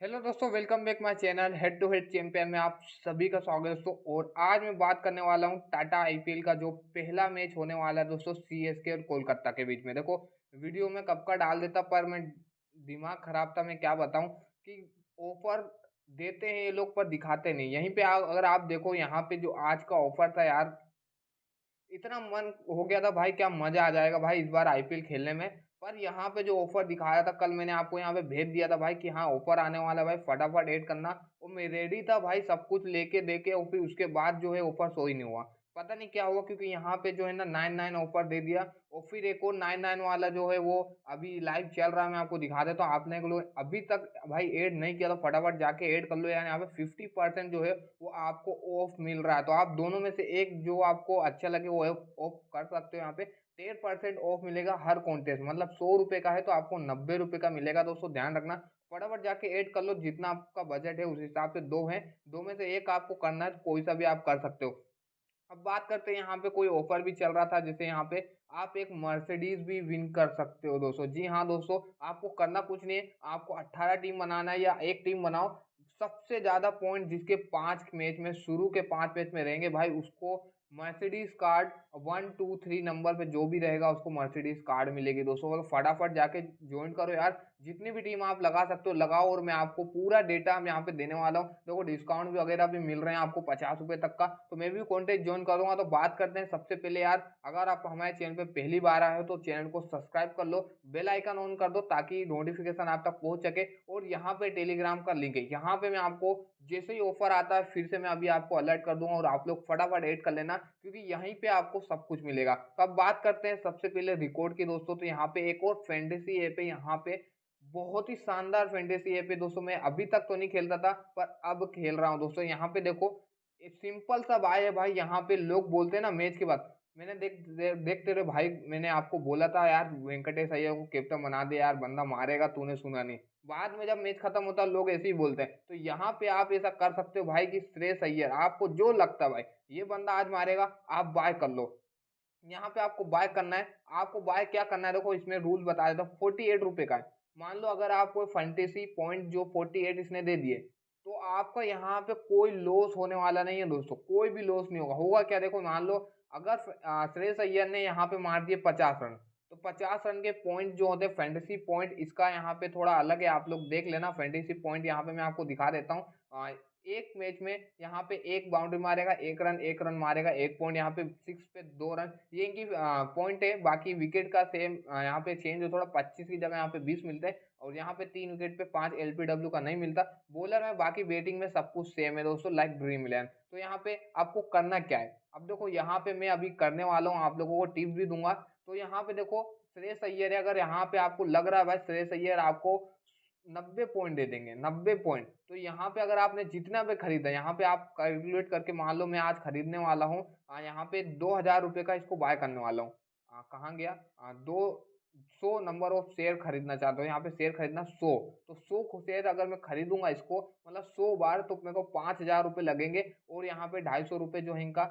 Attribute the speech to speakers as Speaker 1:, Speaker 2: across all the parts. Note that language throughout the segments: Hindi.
Speaker 1: हेलो दोस्तों, welcome back my channel head to head champion में आप सभी का स्वागत है दोस्तों। और आज मैं बात करने वाला हूं टाटा आईपीएल का जो पहला मैच होने वाला है दोस्तों, सीएसके और कोलकाता के बीच में। देखो, वीडियो में कब का डाल देता पर मैं दिमाग खराब था, मैं क्या बताऊं कि ऑफर देते हैं ये लोग पर दिखाते नहीं। यहीं पे अगर आप देखो, यहाँ पे जो आज का ऑफर था यार, इतना मन हो गया था भाई, क्या मजा आ जाएगा भाई इस बार आईपीएल खेलने में। पर यहाँ पे जो ऑफर दिखाया था कल, मैंने आपको यहाँ पे भेज दिया था भाई कि हाँ ऑफर आने वाला है भाई, फटाफट ऐड करना। और मैं रेडी था भाई सब कुछ लेके देके, और फिर उसके बाद जो है ऑफर शो ही नहीं हुआ। पता नहीं क्या हुआ, क्योंकि यहाँ पे जो है ना 99 ऑफर दे दिया, और फिर एक और 99 वाला जो है वो अभी लाइव चल रहा है। मैं आपको दिखा देता हूँ, आपने लोग अभी तक भाई ऐड नहीं किया तो फटाफट जाके ऐड कर लो यार। यहाँ पे 50% जो है वो आपको ऑफ मिल रहा है, तो आप दोनों में से एक जो आपको अच्छा लगे वो ऑफ कर सकते हो। यहाँ पे 10% ऑफ मिलेगा हर कॉन्टेस्ट, मतलब 100 रुपए का है तो आपको 90 रुपए का मिलेगा। दोस्तों ध्यान रखना, फटाफट जाके ऐड कर लो, जितना आपका बजट है उस हिसाब से। दो है, दो में से एक आपको करना है, तो कोई सा भी आप कर सकते हो। अब बात करते हैं, यहाँ पे कोई ऑफर भी चल रहा था, जैसे यहाँ पे आप एक मर्सिडीज भी विन कर सकते हो दोस्तों। जी हाँ दोस्तों, आपको करना कुछ नहीं है, आपको 18 टीम बनाना है या एक टीम बनाओ। सबसे ज्यादा पॉइंट जिसके 5 मैच में, शुरू के 5 मैच में रहेंगे भाई, उसको मर्सिडीज कार्ड 1 2 3 नंबर पे जो भी रहेगा उसको मर्सिडीज कार्ड मिलेगी दोस्तों। तो फटाफट जाके ज्वाइन करो यार, जितनी भी टीम आप लगा सकते हो लगाओ। और मैं आपको पूरा डेटा हम यहाँ पे देने वाला हूँ। देखो, डिस्काउंट भी वगैरह भी मिल रहे हैं आपको 50 रुपए तक का, तो मैं भी कॉन्टेस्ट ज्वाइन करूंगा। तो बात करते हैं सबसे पहले यार, अगर आप हमारे चैनल पे पहली बार आए हो तो चैनल को सब्सक्राइब कर लो, बेल आइकन ऑन कर दो ताकि नोटिफिकेशन आप तक पहुंच सके। और यहाँ पे टेलीग्राम का लिंक है, यहाँ पे मैं आपको जैसे ही ऑफर आता है फिर से मैं अभी आपको अलर्ट कर दूंगा, और आप लोग फटाफट ऐड कर लेना, क्योंकि यहीं पे आपको सब कुछ मिलेगा। तो अब बात करते हैं सबसे पहले रिकॉर्ड की दोस्तों। तो यहाँ पे एक और फैंटेसी ऐप है, यहाँ पे बहुत ही शानदार फैंटेसी ऐप है दोस्तों। मैं अभी तक तो नहीं खेलता था पर अब खेल रहा हूँ दोस्तों। यहाँ पे देखो, सिंपल सा बाय है भाई। यहाँ पे लोग बोलते हैं ना मैच के बाद, मैंने देखते रहे भाई, मैंने आपको बोला था यार वेंकटेश अय्यर को कैप्टन बना दे यार, बंदा मारेगा, तूने सुना नहीं। बाद में जब मैच खत्म होता है लोग ऐसे ही बोलते हैं। तो यहाँ पे आप ऐसा कर सकते हो भाई कि श्रेयस अय्यर, आपको जो लगता है भाई ये बंदा आज मारेगा, आप बाय कर लो। यहाँ पे आपको बाय करना है। आपको बाय क्या करना है, देखो इसमें रूल बता देता हूँ। 48 रुपए का है। मान लो अगर आपको फैंटेसी पॉइंट जो 48 इसने दे दिए, तो आपका यहाँ पे कोई लॉस होने वाला नहीं है दोस्तों, कोई भी लॉस नहीं होगा। होगा क्या, देखो मान लो अगर श्रेयस अय्यर ने यहाँ पे मार दिए 50 रन, तो 50 रन के पॉइंट जो होते हैं फैंटेसी पॉइंट, इसका यहाँ पे थोड़ा अलग है, आप लोग देख लेना। फैंटेसी पॉइंट यहाँ पे मैं आपको दिखा देता हूँ। एक मैच में यहाँ पे एक बाउंड्री मारेगा, एक रन मारेगा, एक पॉइंट। यहाँ पे 6 पे 2 रन, ये इनकी पॉइंट है। बाकी विकेट का सेम यहाँ पे चेंज हो थोड़ा, 25 की जगह यहाँ पे 20 मिलते हैं, और यहाँ पे 3 विकेट पे 5 एलपीडब्ल्यू का नहीं मिलता। बॉलर में बाकी बैटिंग में सब कुछ सेम है दोस्तों, लाइक ड्रीम इलेवन। तो यहाँ पे आपको करना क्या है, अब देखो यहाँ पे मैं अभी करने वाला हूँ, आप लोगों को टिप्स भी दूंगा। तो यहाँ पे देखो, श्रेयस अय्यर है, अगर यहाँ पे आपको लग रहा है भाई श्रेयस अय्यर आपको 90 पॉइंट दे देंगे, 90 पॉइंट, तो यहाँ पे अगर आपने जितना भी खरीदा, यहाँ पे आप कैलकुलेट करके मान लो मैं आज खरीदने वाला हूँ यहाँ पे 2000 रुपए का इसको बाय करने वाला हूँ। कहाँ गया, 200 नंबर ऑफ शेयर खरीदना चाहता हूँ। यहाँ पे शेयर खरीदना 100, तो 100 शेयर अगर मैं खरीदूंगा इसको, मतलब 100 बार, तो मेरे को 5000 रुपये लगेंगे। और यहाँ पे 250 रुपये जो है इनका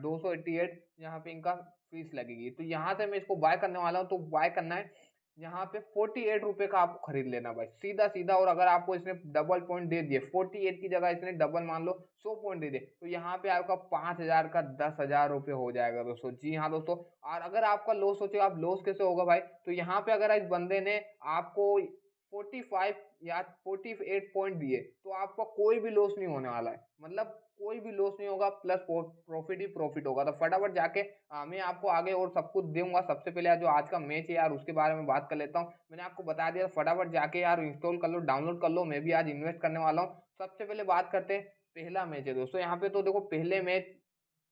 Speaker 1: 288 यहाँ पे इनका फीस लगेगी। तो यहाँ से मैं इसको बाय करने वाला हूँ। तो बाय करना है यहाँ पे 48 रुपए का आपको खरीद लेना भाई, सीधा सीधा। और अगर आपको इसने डबल पॉइंट दे दिए, 48 की जगह इसने डबल मान लो 100 पॉइंट दे दिए, तो यहाँ पे आपका 5000 का 10,000 रुपये हो जाएगा दोस्तों। जी हाँ दोस्तों। और अगर आपका लॉस सोचे, आप लॉस कैसे होगा भाई, तो यहाँ पे अगर इस बंदे ने आपको 45 या 48 पॉइंट दिए, तो आपका कोई भी लॉस नहीं होने वाला है, मतलब कोई भी लॉस नहीं होगा, प्लस प्रॉफिट ही प्रॉफिट होगा। तो फटाफट जाके मैं आपको आगे और सब कुछ दूंगा। सबसे पहले जो आज का मैच है यार, उसके बारे में बात कर लेता हूँ। मैंने आपको बता दिया, फटाफट जाके यार इंस्टॉल कर लो, डाउनलोड कर लो, मैं भी आज इन्वेस्ट करने वाला हूँ। सबसे पहले बात करते हैं, पहला मैच है दोस्तों यहाँ पे। तो देखो पहले मैच,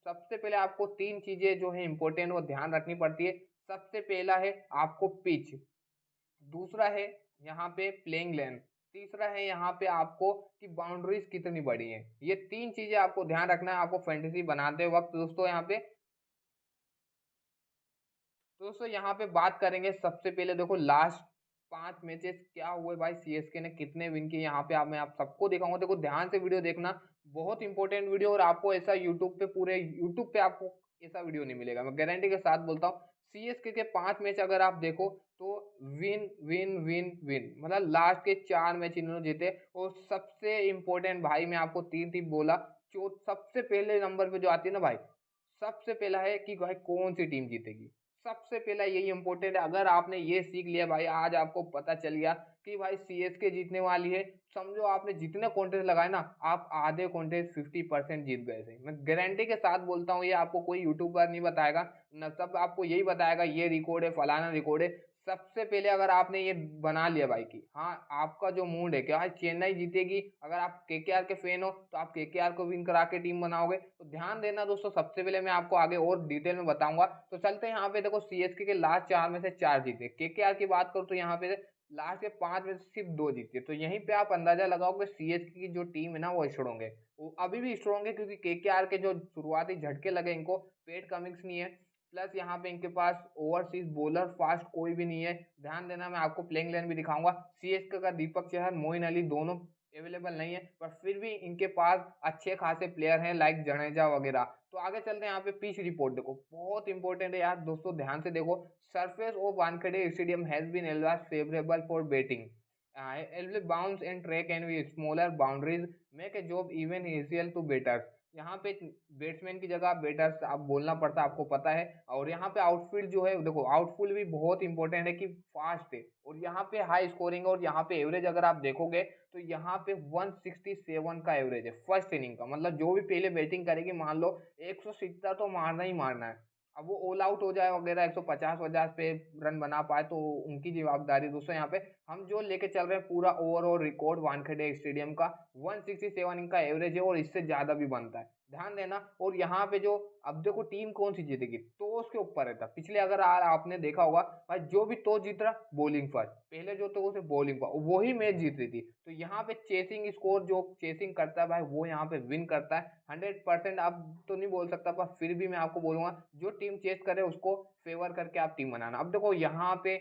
Speaker 1: सबसे पहले आपको 3 चीजें जो है इंपॉर्टेंट वो ध्यान रखनी पड़ती है। सबसे पहला है आपको पिच, दूसरा है यहाँ पे प्लेइंग लेंथ, तीसरा है यहाँ पे आपको कि बाउंड्रीज कितनी बड़ी है। ये 3 चीजें आपको ध्यान रखना है आपको फैंटेसी बनाते वक्त दोस्तों। यहाँ पे तो दोस्तों यहाँ पे बात करेंगे, सबसे पहले देखो लास्ट 5 मैचेस क्या हुए भाई, सीएसके ने कितने विन किए, यहाँ पे मैं आप सबको दिखाऊंगा। देखो ध्यान से वीडियो देखना, बहुत इंपॉर्टेंट वीडियो। और आपको ऐसा यूट्यूब पे, पूरे यूट्यूब पे आपको ऐसा वीडियो नहीं मिलेगा, मैं गारंटी के साथ बोलता हूँ। सीएसके के 5 मैच अगर आप देखो तो विन विन विन विन, मतलब लास्ट के 4 मैच इन्होंने जीते। और सबसे इम्पोर्टेंट भाई मैं आपको 3 टीम बोला, जो सबसे पहले नंबर पे जो आती है ना भाई, सबसे पहला है कि भाई कौन सी टीम जीतेगी। सबसे पहला यही इंपॉर्टेंट है। अगर आपने ये सीख लिया भाई, आज आपको पता चल गया कि भाई सीएसके जीतने वाली है, समझो आपने जितने कॉन्टेस्ट लगाए ना, आप आधे कॉन्टेस्ट 50% जीत गए थे। मैं गारंटी के साथ बोलता हूँ, ये आपको कोई यूट्यूबर नहीं बताएगा न, सब आपको यही बताएगा ये रिकॉर्ड है, फलाना रिकॉर्ड है। सबसे पहले अगर आपने ये बना लिया भाई कि हाँ आपका जो मूड है कि हाँ चेन्नई जीतेगी, अगर आप केकेआर के फैन हो तो आप केकेआर को विन करा के टीम बनाओगे, तो ध्यान देना दोस्तों। सबसे पहले मैं आपको आगे और डिटेल में बताऊंगा। तो चलते हैं यहाँ पे, देखो सीएसके के लास्ट 4 में से 4 जीते। केकेआर की बात करूँ तो यहाँ पे लास्ट के 5 में से सिर्फ 2 जीते। तो यहीं पे आप अंदाजा लगाओ कि सीएसके की जो टीम है ना वो स्ट्रॉन्ग है, वो अभी भी स्ट्रॉन्ग है, क्योंकि केकेआर के जो शुरुआती झटके लगे इनको, पेट कमिंग्स नहीं है, प्लस यहाँ पे इनके पास ओवरसीज बॉलर फास्ट कोई भी नहीं है। ध्यान देना, मैं आपको प्लेइंग इलेवन भी दिखाऊंगा। सीएसके का दीपक चहर, मोइन अली दोनों अवेलेबल नहीं है, पर फिर भी इनके पास अच्छे खासे प्लेयर हैं लाइक जडेजा वगैरह। तो आगे चलते हैं, यहाँ पे पिच रिपोर्ट देखो, बहुत इंपॉर्टेंट है यार दोस्तों, ध्यान से देखो। Surface of Wankhede stadium has been always favourable for batting, bounce and track and with smaller boundaries make a job even easier to batters। यहाँ पे बैट्समैन की जगह बैटर्स आप बोलना पड़ता है, आपको पता है। और यहाँ पे आउटफील्ड जो है देखो, आउटफील्ड भी बहुत इंपॉर्टेंट है कि फास्ट है, और यहाँ पे हाई स्कोरिंग। और यहाँ पे एवरेज अगर आप देखोगे तो यहाँ पे 167 का एवरेज है फर्स्ट इनिंग का, मतलब जो भी पहले बैटिंग करेगी, मान लो 170 तो मारना ही मारना है। अब वो ऑल आउट हो जाए वगैरह, 150 पे रन बना पाए तो उनकी जवाबदारी। दोस्तों यहाँ पे हम जो लेके चल रहे हैं पूरा ओवरऑल रिकॉर्ड वानखेड़े स्टेडियम का, 167 इनका एवरेज है, और इससे ज्यादा भी बनता है, ध्यान देना। और यहाँ पे जो अब देखो टीम कौन सी जीतेगी, टॉस के ऊपर रहता। पिछले अगर आपने देखा होगा भाई, जो भी टॉस जीत रहा बॉलिंग फर्स्ट, पहले जो टॉस है बॉलिंग पर, वही मैच जीत रही थी। तो यहाँ पे चेसिंग स्कोर, जो चेसिंग करता है भाई वो यहाँ पे विन करता है 100%। आप तो नहीं बोल सकता, पर फिर भी मैं आपको बोलूंगा जो टीम चेस करे उसको फेवर करके आप टीम बनाना। अब देखो यहाँ पे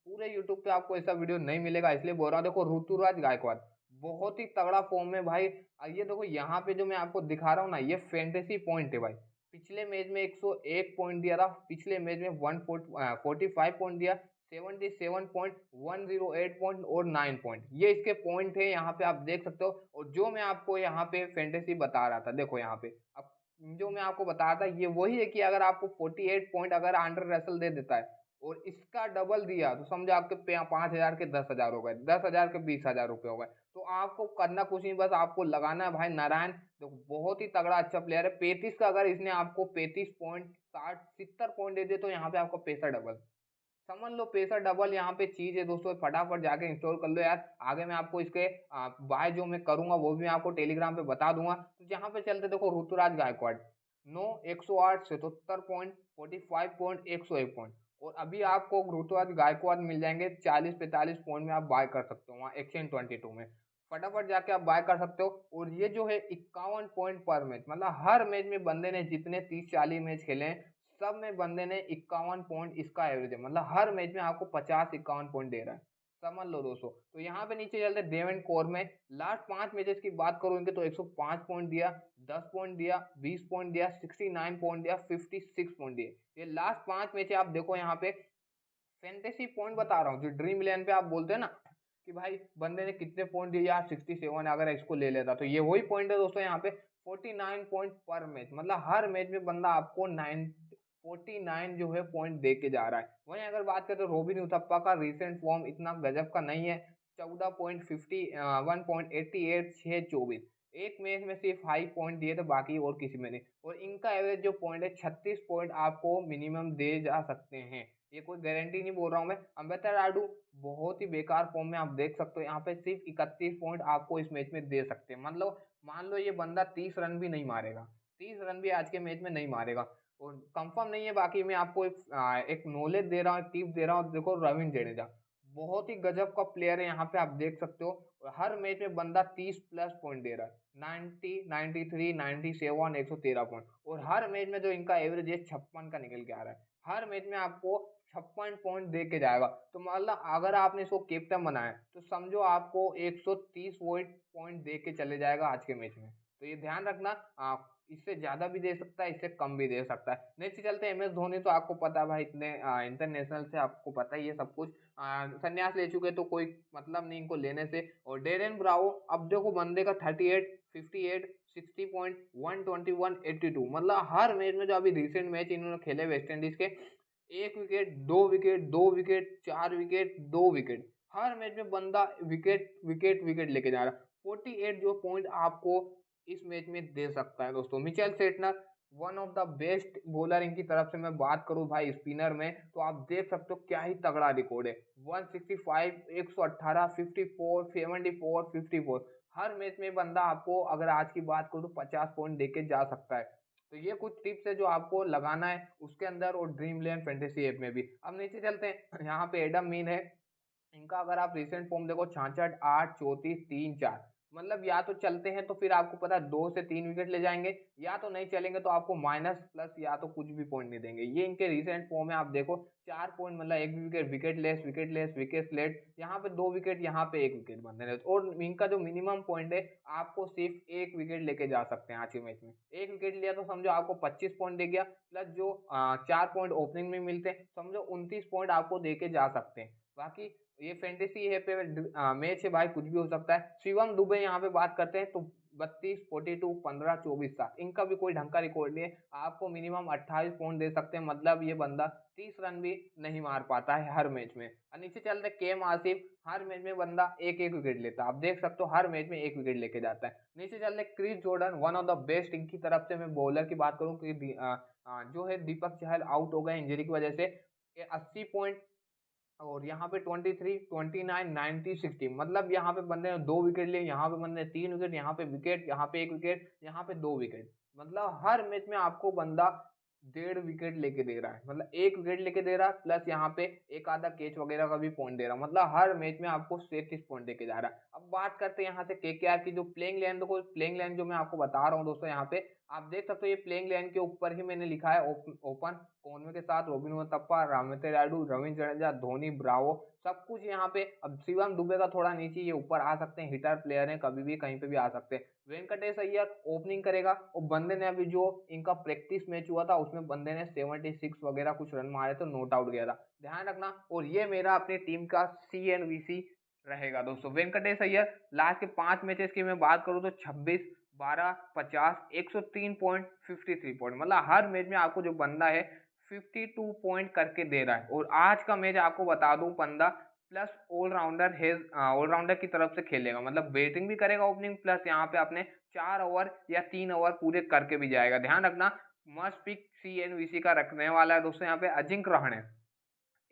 Speaker 1: पूरे यूट्यूब पे आपको ऐसा वीडियो नहीं मिलेगा, इसलिए बोल रहा हूँ। देखो ऋतुराज गायकवाड़ बहुत ही तगड़ा फॉर्म में भाई। ये देखो यहाँ पे जो मैं आपको दिखा रहा हूँ ना, ये फैंटेसी पॉइंट है भाई। पिछले मैच में 101 पॉइंट दिया था, पिछले मैच में 145 पॉइंट दिया, 77 पॉइंट, 108 पॉइंट और 9 पॉइंट, ये इसके पॉइंट है, यहाँ पे आप देख सकते हो। और जो मैं आपको यहाँ पे फैंटेसी बता रहा था, देखो यहाँ पे अब जो मैं आपको बता रहा था ये वही है कि अगर आपको 48 पॉइंट अगर आंड्रे रसल दे देता है और इसका डबल दिया, तो समझो आपके 5,000 के 10,000 हो गए, 10,000 के 20,000 रुपए हो गए। तो आपको करना कुछ नहीं, बस आपको लगाना है भाई नारायण। तो बहुत ही तगड़ा अच्छा प्लेयर है। 35 का अगर इसने आपको 35 पॉइंट 60 70 पॉइंट दे दिए तो यहाँ पे आपका पैसा डबल, समझ लो पैसा डबल यहाँ पे चीज है दोस्तों। फटाफट जाके इंस्टॉल कर लो यार। आगे मैं आपको इसके बाय जो मैं करूंगा वो भी मैं आपको टेलीग्राम पे बता दूंगा। तो यहाँ पे चलते देखो, Ruturaj Gaikwad 9 108 77 point, 45 point, 101 point. और अभी आपको ऋतुराज गायकवाड़ मिल जाएंगे 40-45 पॉइंट में, आप बाय कर सकते हो वहाँ एक्सचेंज 22 में, फटाफट जाके आप बाय कर सकते हो। और ये जो है 51 पॉइंट पर मैच, मतलब हर मैच में बंदे ने जितने 30-40 मैच खेले हैं सब में बंदे ने 51 पॉइंट इसका एवरेज है, मतलब हर मैच में आपको 50-51 पॉइंट दे रहा है, समझ लो दोस्तों। तो यहाँ पे नीचे चलते डेविड कौर में, लास्ट 5 मैचेस की बात करूँ इनके तो 105 पॉइंट दिया, 10 पॉइंट दिया, 20 पॉइंट दिया, 69 पॉइंट दिया, 56 पॉइंट दिए। ये लास्ट 5 मैच आप देखो यहाँ पे फैंटेसी पॉइंट बता रहा हूँ, जो ड्रीम इलेवन पे आप बोलते हैं ना कि भाई बंदे ने कितने पॉइंट दिए यार, 67, अगर इसको ले लेता तो ये वही पॉइंट है दोस्तों। यहाँ पे 49 पॉइंट पर मैच, मतलब हर मैच में बंदा आपको 49 जो है पॉइंट दे के जा रहा है। वहीं अगर बात करें तो रोबिन उथप्पा का रिसेंट फॉर्म इतना गजब का नहीं है, 14.50 1.88 6-24, एक मैच में सिर्फ हाई पॉइंट दिए थे, बाकी और किसी में नहीं। और इनका एवरेज जो पॉइंट है 36 पॉइंट आपको मिनिमम दे जा सकते हैं, ये कोई गारंटी नहीं बोल रहा हूँ मैं। अंबेतर राडू बहुत ही बेकार फॉर्म में, आप देख सकते हो यहाँ पे सिर्फ 31 पॉइंट आपको इस मैच में दे सकते हैं। मतलब मान लो ये बंदा 30 रन भी नहीं मारेगा, 30 रन भी आज के मैच में नहीं मारेगा, और कंफर्म नहीं है। बाकी मैं आपको एक नॉलेज दे रहा हूँ, एक टिप दे रहा हूँ। देखो रविंद्र जडेजा बहुत ही गजब का प्लेयर है, यहाँ पे आप देख सकते हो। और हर मैच में बंदा 30 प्लस पॉइंट दे रहा है, 90 93 97 113 पॉइंट। और हर मैच में जो इनका एवरेज है 56 का निकल के आ रहा है, हर मैच में आपको 56 पॉइंट दे के जाएगा। तो मतलब अगर आपने इसको कैप्टन बनाया तो समझो आपको 130 पॉइंट दे के चले जाएगा आज के मैच में। तो ये ध्यान रखना। इससे ज़्यादा भी दे सकता है, इससे कम भी दे सकता है। नेक्स्ट चलते हैं MS धोनी, तो आपको पता है भाई इतने इंटरनेशनल से आपको पता ही है सब कुछ। संन्यास ले चुके तो कोई मतलब नहीं इनको लेने से। और डेरेन ब्रावो, अब देखो बंदे का 38, 58, 60 पॉइंट, 121, 82, मतलब हर मैच में जो अभी रिसेंट मैच इन्होंने खेले वेस्ट इंडीज के, 1 wicket, 2 wicket, 2 wicket, 4 wicket, 2 wicket, हर मैच में बंदा विकेट विकेट विकेट लेके जा रहा है। 48 जो पॉइंट आपको इस मैच में दे सकता है दोस्तों। Mitchell सेटनर, one of the best bowler, इनकी तरफ से मैं बात करूं भाई स्पिनर में, तो आप देख सकते हो क्या ही तगड़ा रिकॉर्ड है। 165, 118, 54, 74, 54, हर मैच में बंदा आपको अगर आज की बात करूं तो 50 पॉइंट देके जा सकता है। तो ये कुछ टिप्स है जो आपको लगाना है उसके अंदर और ड्रीम इलेवन फैंटेसी ऐप में भी। अब नीचे चलते हैं, यहाँ पे एडम मीन है। इनका अगर आप रिसेंट फॉर्म देखो, 66, 8, 34, 3, 4, मतलब या तो चलते हैं तो फिर आपको पता है 2 से 3 विकेट ले जाएंगे, या तो नहीं चलेंगे तो आपको माइनस प्लस या तो कुछ भी पॉइंट नहीं देंगे। ये इनके रिसेंट फॉर्म है, आप देखो 4 पॉइंट, मतलब 1 wicket, wicket less, wicket less, wicket late, यहाँ पे 2 विकेट, यहाँ पे 1 विकेट बनते हैं। और इनका जो मिनिमम पॉइंट है, आपको सिर्फ 1 विकेट लेके जा सकते हैं आज के मैच में। 1 विकेट लिया तो समझो आपको 25 पॉइंट दे गया, प्लस जो 4 पॉइंट ओपनिंग में मिलते हैं, समझो 29 पॉइंट आपको दे के जा सकते हैं। बाकी ये फैंटेसी है पे मैच है भाई, कुछ भी हो सकता है। शिवम दुबे यहाँ पे बात करते हैं तो 32, 42, 15, 24, 7, इनका भी कोई ढंग का रिकॉर्ड नहीं है। आपको मिनिमम 28 पॉइंट दे सकते हैं, मतलब ये बंदा 30 रन भी नहीं मार पाता है हर मैच में। और नीचे चलते केम आसिफ, हर मैच में बंदा एक एक विकेट लेता है, आप देख सकते हो हर मैच में 1 विकेट लेके जाता है। नीचे चलते Chris Jordan, one of the best, इनकी तरफ से मैं बॉलर की बात करूँ कि जो है दीपक चहल आउट हो गए इंजरी की वजह से, 80 पॉइंट, और यहाँ पे 23, 29, 90, 60, मतलब यहाँ पे बंदे ने 2 विकेट लिए, यहाँ पे बंदे ने 3 विकेट, यहाँ पे विकेट, यहाँ पे 1 विकेट, यहाँ पे 2 विकेट, मतलब हर मैच में आपको बंदा 1.5 विकेट लेके दे रहा है, मतलब 1 विकेट लेके दे रहा है, प्लस यहाँ पे एक आधा कैच वगैरह का भी पॉइंट दे रहा है, मतलब हर मैच में आपको 33 पॉइंट देके जा रहा है। अब बात करते हैं यहाँ से KKR की, जो प्लेइंग लाइन, देखो प्लेइंग लाइन जो मैं आपको बता रहा हूँ दोस्तों, यहाँ पे आप देख सकते हो ये प्लेइंग लाइन के ऊपर ही मैंने लिखा है ओपन कॉनवे के साथ रोबिन उथप्पा, रामते रायडू, रविंद्र जडेजा, धोनी, ब्रावो, सब कुछ यहाँ पे। अब शिवम दुबे का थोड़ा नीचे, ये ऊपर आ सकते हैं, हिटर प्लेयर हैं, कभी भी कहीं पे भी आ सकते हैं। वेंकटेश अय्यर ओपनिंग करेगा, और बंदे ने अभी जो इनका प्रैक्टिस मैच हुआ था उसमें बंदे ने 76 वगैरह कुछ रन मारे तो नॉट आउट गया था, ध्यान रखना। और ये मेरा अपनी टीम का CNVC रहेगा दोस्तों, वेंकटेश अय्यर। लास्ट के 5 मैचेस की मैं बात करूँ तो 26, 12, 50, 103 पॉइंट, 53 पॉइंट, मतलब हर मैच में आपको जो बंदा है 52 पॉइंट करके दे रहा है। और आज का मैच आपको बता दूं, बंदा प्लस ऑलराउंडर है, ऑलराउंडर की तरफ से खेलेगा, मतलब बैटिंग भी करेगा ओपनिंग, प्लस यहाँ पे अपने 4 ओवर या 3 ओवर पूरे करके भी जाएगा, ध्यान रखना। मस्ट पिक CNVC का रखने वाला है दोस्तों। यहाँ पे अजिंक्य रहाणे,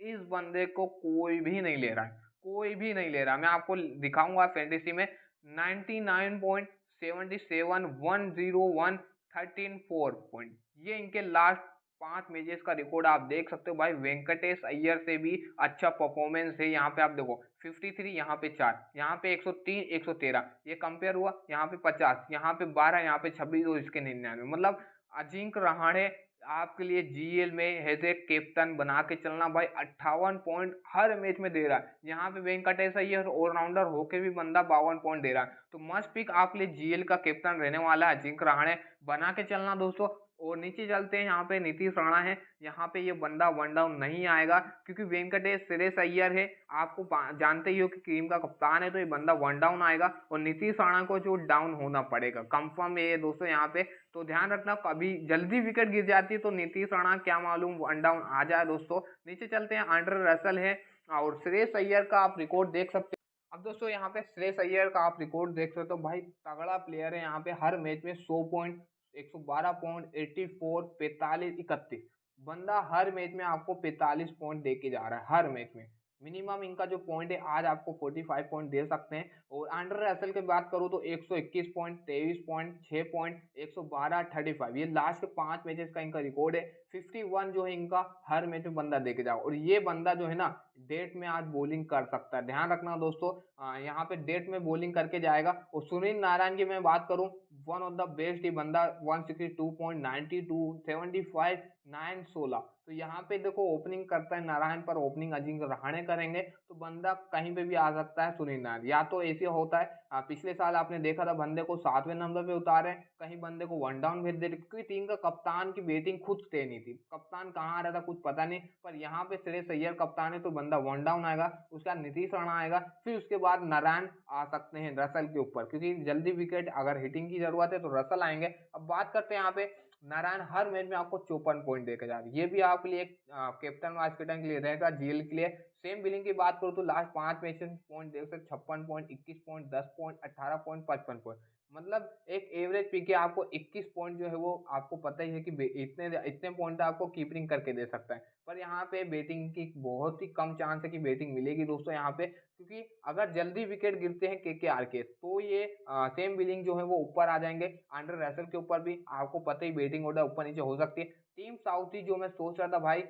Speaker 1: इस बंदे को कोई भी नहीं ले रहा है, कोई भी नहीं ले रहा। मैं आपको दिखाऊंगा फैंटेसी में 99.77, 101, 13, 4 पॉइंट, ये इनके लास्ट 5 मैचेस का रिकॉर्ड आप देख सकते हो भाई। वेंकटेश अय्यर से भी अच्छा परफॉर्मेंस है। यहाँ पे आप देखो 53, यहाँ पे 4, यहाँ पे 103, 113, ये कंपेयर हुआ, यहाँ पे 50, यहाँ पे 12, यहाँ पे 26 और इसके 99, मतलब अजिंक्य रहाणे आपके लिए GL में एज ए कैप्टन बना के चलना भाई। 58 पॉइंट हर मैच में दे रहा है। यहाँ पे वेंकटेश अय्यर ऑलराउंडर होके भी बंदा 52 पॉइंट दे रहा है, तो मस्ट पिक आपके लिए GL का कैप्टन रहने वाला है अजिंक्य रहाणे, बना के चलना दोस्तों। और नीचे चलते हैं, यहाँ पे नीतीश राणा है, यहाँ पे ये बंदा वन डाउन नहीं आएगा, क्योंकि वेंकटेश श्रेयस अय्यर है, आपको जानते ही हो कि टीम का कप्तान है, तो ये बंदा वन डाउन आएगा, और नीतीश राणा को जो डाउन होना पड़ेगा कंफर्म है ये दोस्तों यहाँ पे। तो ध्यान रखना, कभी जल्दी विकेट गिर जाती है तो नीतीश राणा क्या मालूम वन डाउन आ जाए दोस्तों। नीचे चलते हैं, आंड्रे रसल है, और श्रेयस अय्यर का आप रिकॉर्ड देख सकते हो। अब दोस्तों यहाँ पे श्रेयस अय्यर का आप रिकॉर्ड देख सकते हो भाई, तगड़ा प्लेयर है, यहाँ पे हर मैच में 100 पॉइंट, 112 पॉइंट, 84, 45, 31, बंदा हर मैच में आपको 45 पॉइंट दे के जा रहा है हर मैच में। मिनिमम इनका जो पॉइंट है आज आपको 45 पॉइंट दे सकते हैं। और आंड्रे रसल की बात करूँ तो 121 पॉइंट, 23 पॉइंट, 6 पॉइंट, 112, 35, ये लास्ट के 5 मैचेस का इनका रिकॉर्ड है। 51 जो है इनका हर मैच में बंदा देके जाओ, और ये बंदा जो है ना डेट में आज बॉलिंग कर सकता है। ध्यान रखना दोस्तों, यहाँ पे डेट में बॉलिंग करके जाएगा। और सुनील नारायण की मैं बात करूं, वन ऑफ द बेस्ट ही बंदा, 162.92, 75, 9, 16। तो यहाँ पे देखो ओपनिंग करता है नारायण, पर ओपनिंग अजिंक्य रहाणे करेंगे, तो बंदा कहीं पे भी आ सकता है सुनील नारायण। या तो ऐसे होता है, पिछले साल आपने देखा था बंदे को 7वें नंबर पे उतारे, कहीं बंदे को वन डाउन भेज दे, क्योंकि टीम का कप्तान की बैटिंग खुद तय नहीं थी, कप्तान कहाँ आ रहा था कुछ पता नहीं। पर यहाँ पे श्रेयस अय्यर कप्तान है, तो बंदा वन डाउन आएगा, उसका नीतीश राणा आएगा, फिर उसके बाद नारायण आ सकते हैं रसल के ऊपर, क्योंकि जल्दी विकेट अगर हिटिंग की जरूरत है तो रसल आएंगे। अब बात करते हैं यहाँ पे, नारायण हर मैच में आपको 54 पॉइंट देकर जा रहे हैं, ये भी आपके लिए एक कैप्टन वाइस कैप्टन के लिए रहेगा, जीएल के लिए। सेम बिलिंग की बात करूँ तो लास्ट 5 मैच में पॉइंट देख सकते, 56 point, 21 point, 10 point, 18 point, 55 point. मतलब एक एवरेज पीके आपको 21 पॉइंट जो है वो आपको पता ही है कि इतने इतने पॉइंट आपको कीपिंग करके दे सकता है। पर यहाँ पे बैटिंग की बहुत ही कम चांस है कि बैटिंग मिलेगी दोस्तों यहाँ पे, क्योंकि अगर जल्दी विकेट गिरते हैं केकेआर के, तो ये सेम बिलिंग जो है वो ऊपर आ जाएंगे। अंडर रसल के ऊपर भी आपको पता ही बैटिंग ऑर्डर ऊपर नीचे हो सकती है। टीम साउथी जो मैं सोच रहा था भाई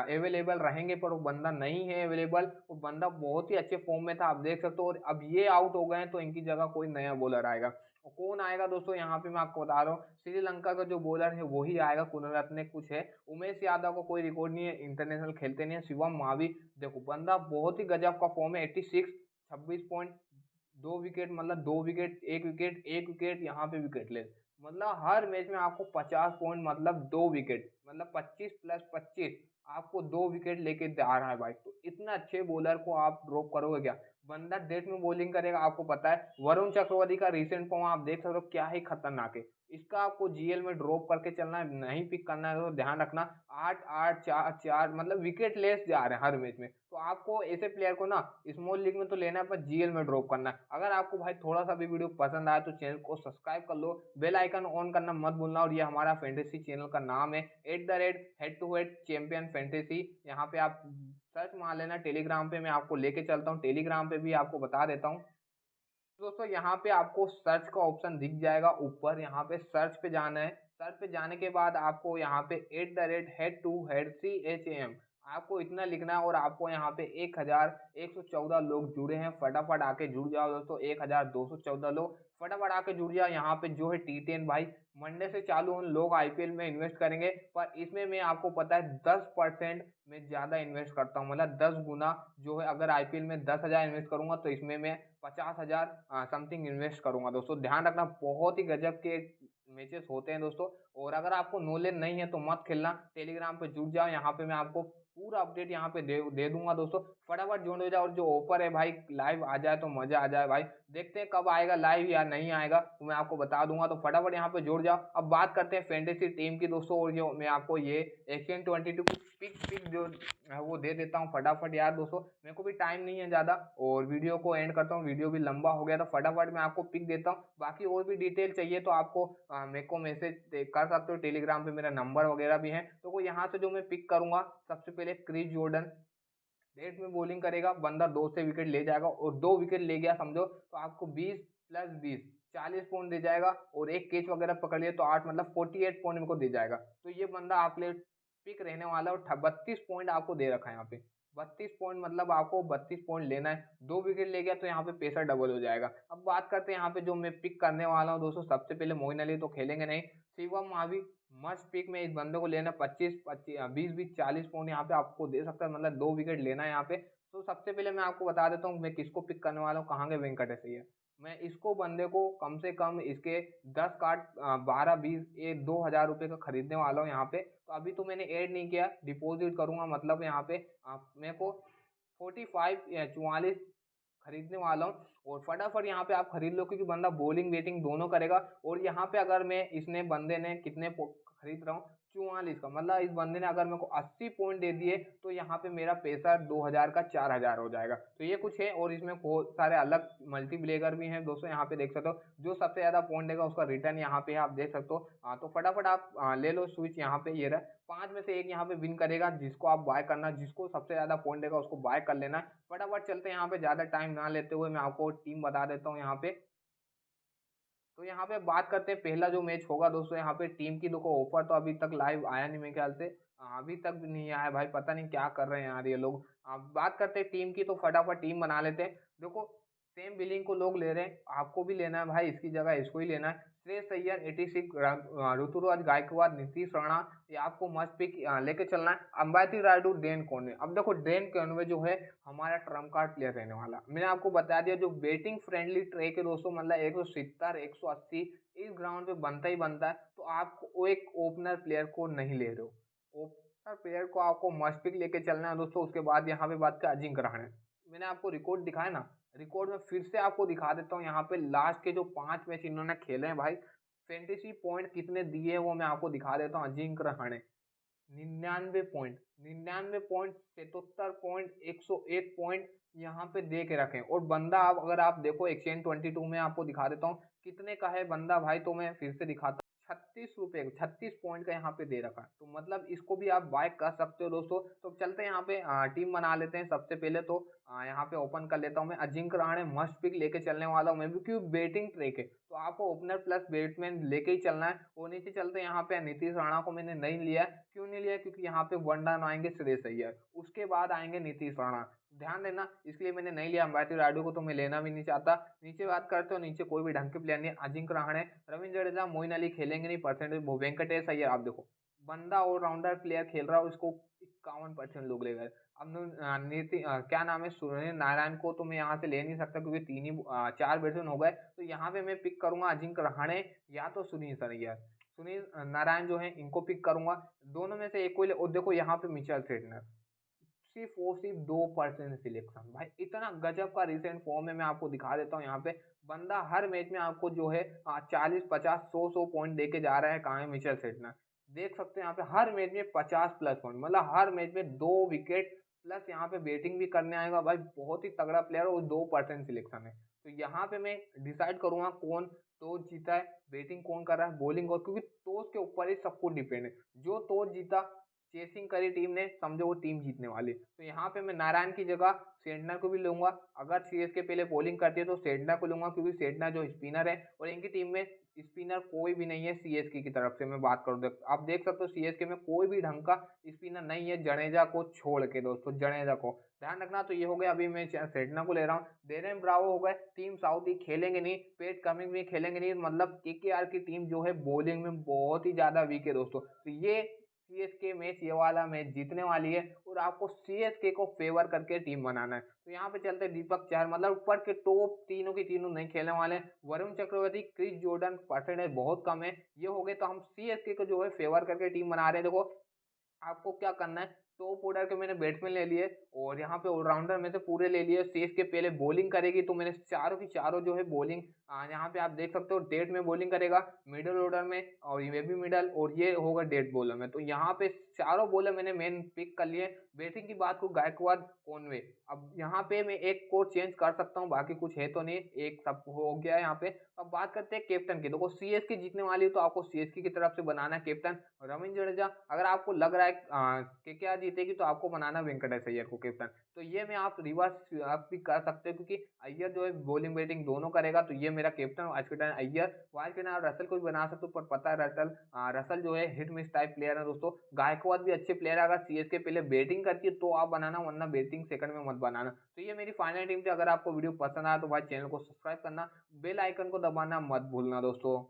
Speaker 1: अवेलेबल रहेंगे, पर वो बंदा नहीं है अवेलेबल। वो बंदा बहुत ही अच्छे फॉर्म में था, आप देख सकते हो, और अब ये आउट हो गए हैं, तो इनकी जगह कोई नया बॉलर आएगा। और कौन आएगा दोस्तों, यहाँ पे मैं आपको बता रहा हूँ, श्रीलंका का जो बॉलर है वही आएगा, कुलरत्ने कुछ है। उमेश यादव का कोई रिकॉर्ड नहीं है, इंटरनेशनल खेलते नहीं है। शिवम महावी, देखो बंदा बहुत ही गजब का फॉर्म है, 86, 26 पॉइंट, 2 विकेट, मतलब 2 विकेट, 1 विकेट, 1 विकेट, यहाँ पे विकेट ले, मतलब हर मैच में आपको 50 पॉइंट, मतलब 2 विकेट, मतलब 25 + 25, आपको 2 विकेट लेके जा रहा है भाई। तो इतना अच्छे बॉलर को आप ड्रॉप करोगे क्या? बंदा डेथ में बॉलिंग करेगा, आपको पता है। वरुण चक्रवर्ती का रिसेंट फॉर्म आप देख सकते हो, क्या ही खतरनाक है। इसका आपको जीएल में ड्रॉप करके चलना है, नहीं पिक करना है, तो ध्यान रखना 8-8, 4-4, मतलब विकेट लेस जा रहे हैं हर मैच में। तो आपको ऐसे प्लेयर को ना स्मॉल लीग में तो लेना है, पर जीएल में ड्रॉप करना है। अगर आपको भाई थोड़ा सा भी वीडियो पसंद आया तो चैनल को सब्सक्राइब कर लो, बेल आइकन ऑन करना मत भूलना। और ये हमारा फैंटेसी चैनल का नाम है head to head champion fantasy. यहाँ पे आप सर्च मार लेना। टेलीग्राम पे मैं आपको लेके चलता हूँ, टेलीग्राम पे भी आपको बता देता हूँ दोस्तों। यहाँ पे आपको सर्च का ऑप्शन दिख जाएगा ऊपर, यहाँ पे सर्च पे जाना है। सर्च पे जाने के बाद आपको यहाँ पे हेड टू हेड CHAM आपको इतना लिखना है, और आपको यहाँ पे 1114 लोग जुड़े हैं, फटाफट आके जुड़ जाओ दोस्तों। 1214 लोग फटाफट आके जुड़ जाओ। यहाँ पे जो है T10 भाई मंडे से चालू उन लोग आईपीएल में इन्वेस्ट करेंगे, पर इसमें मैं आपको पता है 10% में ज्यादा इन्वेस्ट करता हूँ, मतलब 10 गुना जो है। अगर आईपीएल में 10,000 इन्वेस्ट करूंगा, तो इसमें मैं 50,000 समथिंग इन्वेस्ट करूंगा दोस्तों। ध्यान रखना, बहुत ही गजब के मैचेस होते हैं दोस्तों। और अगर आपको नॉलेज नहीं है तो मत खेलना, टेलीग्राम पे जुड़ जाओ। यहाँ पे मैं आपको पूरा अपडेट यहाँ पे दे दूंगा दोस्तों। फटाफट जुड़ जाओ, और जो ऑफर है भाई लाइव आ जाए तो मजा आ जाए भाई। देखते हैं कब आएगा लाइव या नहीं आएगा, तो मैं आपको बता दूंगा। तो फटाफट यहाँ पे जुड़ जाओ। अब बात करते हैं फैंटेसी टीम की दोस्तों, और जो मैं आपको ये एक्सचेंज 22 पिक जो वो दे देता हूँ फटाफट यार दोस्तों। मेरे को भी टाइम नहीं है ज़्यादा, और वीडियो को एंड करता हूँ, वीडियो भी लंबा हो गया, तो फटाफट मैं आपको पिक देता हूँ। बाकी और भी डिटेल चाहिए तो आपको मेरे को मैसेज कर सकते हो, टेलीग्राम पे मेरा नंबर वगैरह भी है। तो यहाँ से जो मैं पिक करूंगा, सबसे पहले क्रिस जॉर्डन, डेट में बॉलिंग करेगा, बंदा 2 से विकेट ले जाएगा, और 2 विकेट ले गया समझो, तो आपको 20 + 20 40 पॉइंट दे जाएगा। और एक कैच वगैरह पकड़ लिया तो 8, मतलब 48 पॉइंट को दे जाएगा। तो ये बंदा आपके लिए पिक रहने वाला है। और 32 पॉइंट आपको दे रखा है यहाँ पे, 32 पॉइंट, मतलब आपको 32 पॉइंट लेना है। 2 विकेट ले गया तो यहाँ पे पैसा डबल हो जाएगा। अब बात करते हैं यहाँ पे जो मैं पिक करने वाला हूँ दोस्तों। सबसे पहले मोइन अली तो खेलेंगे नहीं, शिवम मावी मस्ट पिक में इस बंदे को लेना। 20-20 पॉइंट यहाँ पे आपको दे सकता है, मतलब 2 विकेट लेना है यहाँ पे। तो सबसे पहले मैं आपको बता देता हूँ मैं किसको पिक करने वाला हूँ, कहाँ के वेंकटेश है। मैं इसको बंदे को कम से कम इसके 10 कार्ड 12-20 2,000 रुपये का खरीदने वाला हूँ यहाँ पे। तो अभी तो मैंने ऐड नहीं किया, डिपॉजिट करूंगा, मतलब यहाँ पे मेरे को 45 या 44 खरीदने वाला हूँ। और फटाफट यहाँ पे आप खरीद लो, क्योंकि बंदा बॉलिंग बैटिंग दोनों करेगा। और यहाँ पे अगर मैं इसने बंदे ने कितने खरीद रहा हूँ, 44 का, मतलब इस बंदे ने अगर मेरे को 80 पॉइंट दे दिए, तो यहाँ पे मेरा पैसा 2,000 का 4,000 हो जाएगा। तो ये कुछ है, और इसमें बहुत सारे अलग मल्टीप्लेयर भी हैं दोस्तों, यहाँ पे देख सकते हो। जो सबसे ज्यादा पॉइंट देगा उसका रिटर्न यहाँ पे आप देख सकते हो। तो फटाफट आप ले लो स्विच, यहाँ पे ये रहा। 5 में से एक यहाँ पे विन करेगा, जिसको आप बाय करना, जिसको सबसे ज्यादा पॉइंट देगा उसको बाय कर लेना। फटाफट चलते हैं, यहाँ पे ज्यादा टाइम ना लेते हुए मैं आपको टीम बता देता हूँ यहाँ पे। तो यहाँ पे बात करते हैं पहला जो मैच होगा दोस्तों। यहाँ पे टीम की देखो ऑफर तो अभी तक लाइव आया नहीं, मेरे ख्याल से अभी तक भी नहीं आया भाई, पता नहीं क्या कर रहे हैं यार ये लोग। बात करते हैं टीम की, तो फटाफट टीम बना लेते हैं। देखो सेम बिलिंग को लोग ले रहे हैं, आपको भी लेना है भाई, इसकी जगह इसको ही लेना है। श्रेयस अय्यर 86, ऋतुराज गायकवाड़, नीतीश राणा, ये आपको मस्ट पिक लेके चलना है। Ambati Rayudu, Devon Conway. अब देखो डेन कॉनवे जो है हमारा ट्रम्प कार्ड प्लेयर रहने वाला। मैंने आपको बता दिया जो बैटिंग फ्रेंडली ट्रैक है दोस्तों, मतलब 170 180 इस ग्राउंड पे बनता ही बनता है, तो आप वो एक ओपनर प्लेयर को नहीं ले रहे हो। ओपनर प्लेयर को आपको मस्ट पिक लेके चलना है दोस्तों। उसके बाद यहाँ पे बात कर अजिंक्य रहाणे। मैंने आपको रिकॉर्ड दिखाया ना, रिकॉर्ड में फिर से आपको दिखा देता हूँ। यहाँ पे लास्ट के जो 5 मैच इन्होंने खेले हैं भाई, फैंटेसी पॉइंट कितने दिए हैं वो मैं आपको दिखा देता हूँ। Ajinkya Rahane 99 point, 99 point, 77 point, 101 point यहाँ पे दे के रखे। और बंदा आप अगर आप देखो एक्सचेंज 22 में आपको दिखा देता हूँ कितने का है बंदा भाई, तो मैं फिर से दिखाता हूँ। 36 रुपए, 36 पॉइंट का यहाँ पे दे रखा है, तो मतलब इसको भी आप बाय कर सकते हो दोस्तों। तो चलते हैं यहाँ पे टीम बना लेते हैं। सबसे पहले तो यहाँ पे ओपन कर लेता हूँ मैं। अजिंक्य रहाणे मस्ट पिक लेके चलने वाला हूँ मैं भी, क्योंकि बैटिंग ट्रैक है तो आपको ओपनर प्लस बैट्समैन लेके ही चलना है। और नीचे चलते हैं यहाँ पे नीतीश राणा को मैंने नहीं लिया। क्यों नहीं लिया? क्योंकि यहाँ पे वन डाउन आएंगे श्रेयस अय्यर, उसके बाद आएंगे नीतीश राणा, ध्यान देना, इसलिए मैंने नहीं लिया। अंबाती रायडू को तो मैं लेना भी नहीं चाहता। नीचे बात करते हो, नीचे कोई भी ढंग के प्लेयर नहीं। अजिंक्य रहाणे, रविंद्र जडेजा, मोइन अली खेलेंगे नहीं, परसेंटेज वेंकटेश अय्यर। आप देखो बंदा ऑलराउंडर प्लेयर खेल रहा है, उसको 51% लोग ले गए। अब क्या नाम है, सूर्य नारायण को तो मैं यहाँ से ले नहीं सकता, क्योंकि 4 बैट्समैन हो गए। तो यहाँ पे मैं पिक करूंगा अजिंक्य रहाणे या तो सुनील अय्यर, सुनील नारायण जो है इनको पिक करूंगा। दोनों में से एक को ले। और देखो यहाँ पे मिचेल सेटनर, सिर्फ वो सिर्फ 2% सिलेक्शन। भाई इतना गजब का रिसेंट फॉर्म है, मैं आपको दिखा देता हूँ। यहाँ पे बंदा हर मैच में आपको जो है 40 50 100 पॉइंट देके जा रहा है। कहाँ है मिचेल सेटनर, देख सकते हैं यहाँ पे हर मैच में 50+ पॉइंट, मतलब हर मैच में 2 विकेट प्लस यहाँ पे बैटिंग भी करने आएगा। भाई बहुत ही तगड़ा प्लेयर और 2% सिलेक्शन है। तो यहाँ पे मैं डिसाइड करूंगा कौन टॉस जीता है, बैटिंग कौन कर रहा है, बॉलिंग, और क्योंकि टॉस के ऊपर ही सब कुछ डिपेंड है। जो टॉस जीता, चेसिंग करी टीम ने, समझो वो टीम जीतने वाली। तो यहाँ पे मैं नारायण की जगह सेंटनर को भी लूंगा। अगर सीएसके पहले बॉलिंग करती है तो सेंटनर को लूंगा, क्योंकि सेंटनर जो स्पिनर है, और इनकी टीम में स्पिनर कोई भी नहीं है। सीएसके की तरफ से मैं बात करूँ तो आप देख सकते हो सीएसके में कोई भी ढंग का स्पिनर नहीं है, जडेजा को छोड़ के दोस्तों, जडेजा को ध्यान रखना। तो ये हो गया, अभी मैं सेंटनर को ले रहा हूँ। डेरेन ब्रावो हो गए। टीम साउथी खेलेंगे नहीं, पेट कमिंग भी खेलेंगे नहीं, मतलब केकेआर की टीम जो है बॉलिंग में बहुत ही ज्यादा वीक है दोस्तों। तो ये सीएसके मैच, ये वाला मैच जीतने वाली है, और आपको सीएसके को फेवर करके टीम बनाना है। तो यहाँ पे चलते हैं दीपक चहर, मतलब ऊपर के टॉप तीनों की तीनों नहीं खेलने वाले। Varun Chakravarthy, Chris Jordan, percentage बहुत कम है। ये हो गए, तो हम सीएसके को जो है फेवर करके टीम बना रहे हैं। देखो आपको क्या करना है, टॉप ऑर्डर के मैंने बैट्समैन ले लिए, और यहाँ पे ऑलराउंडर में से पूरे ले लिए। सीएसके पहले बॉलिंग करेगी, तो मैंने चारों की चारों जो है बॉलिंग, यहाँ पे आप देख सकते हो डेट में बॉलिंग करेगा, मिडिल ऑर्डर में, और ये भी मिडल, और ये होगा डेट बॉलर में। तो यहाँ पे चारों बॉलर मैंने मेन पिक कर लिए। बैटिंग की बात को गायकवाड़, कॉनवे। अब यहाँ पे मैं एक को चेंज कर सकता हूँ, बाकी कुछ है तो नहीं, एक सब हो गया है यहाँ पे। अब बात करते हैं कैप्टन की। देखो सीएसके जीतने वाली है, तो आपको सीएसके की तरफ से बनाना है कैप्टन रविंद्र जडेजा। अगर आपको लग रहा है कि क्या जीतेगी, तो आपको बनाना वेंकटेश अय्यर को कैप्टन। तो ये में आप रिवर्स आप भी कर सकते हो, क्योंकि अय्यर जो है बॉलिंग बैटिंग दोनों करेगा। तो ये मेरा कैप्टन आज के टाइम अय्यर। वाइस कैप्टन आप रसल को भी बना सकते हो, पर पता है रसल जो है हिट मिस टाइप प्लेयर है दोस्तों। गायकवाड़ भी अच्छे प्लेयर है, अगर सीएसके पहले बैटिंग करती है तो आप बनाना, वरना बैटिंग सेकंड में मत बनाना। तो ये मेरी फाइनल टीम थी। अगर आपको वीडियो पसंद आया तो भाई चैनल को सब्सक्राइब करना, बेल आइकन को दबाना मत भूलना दोस्तों।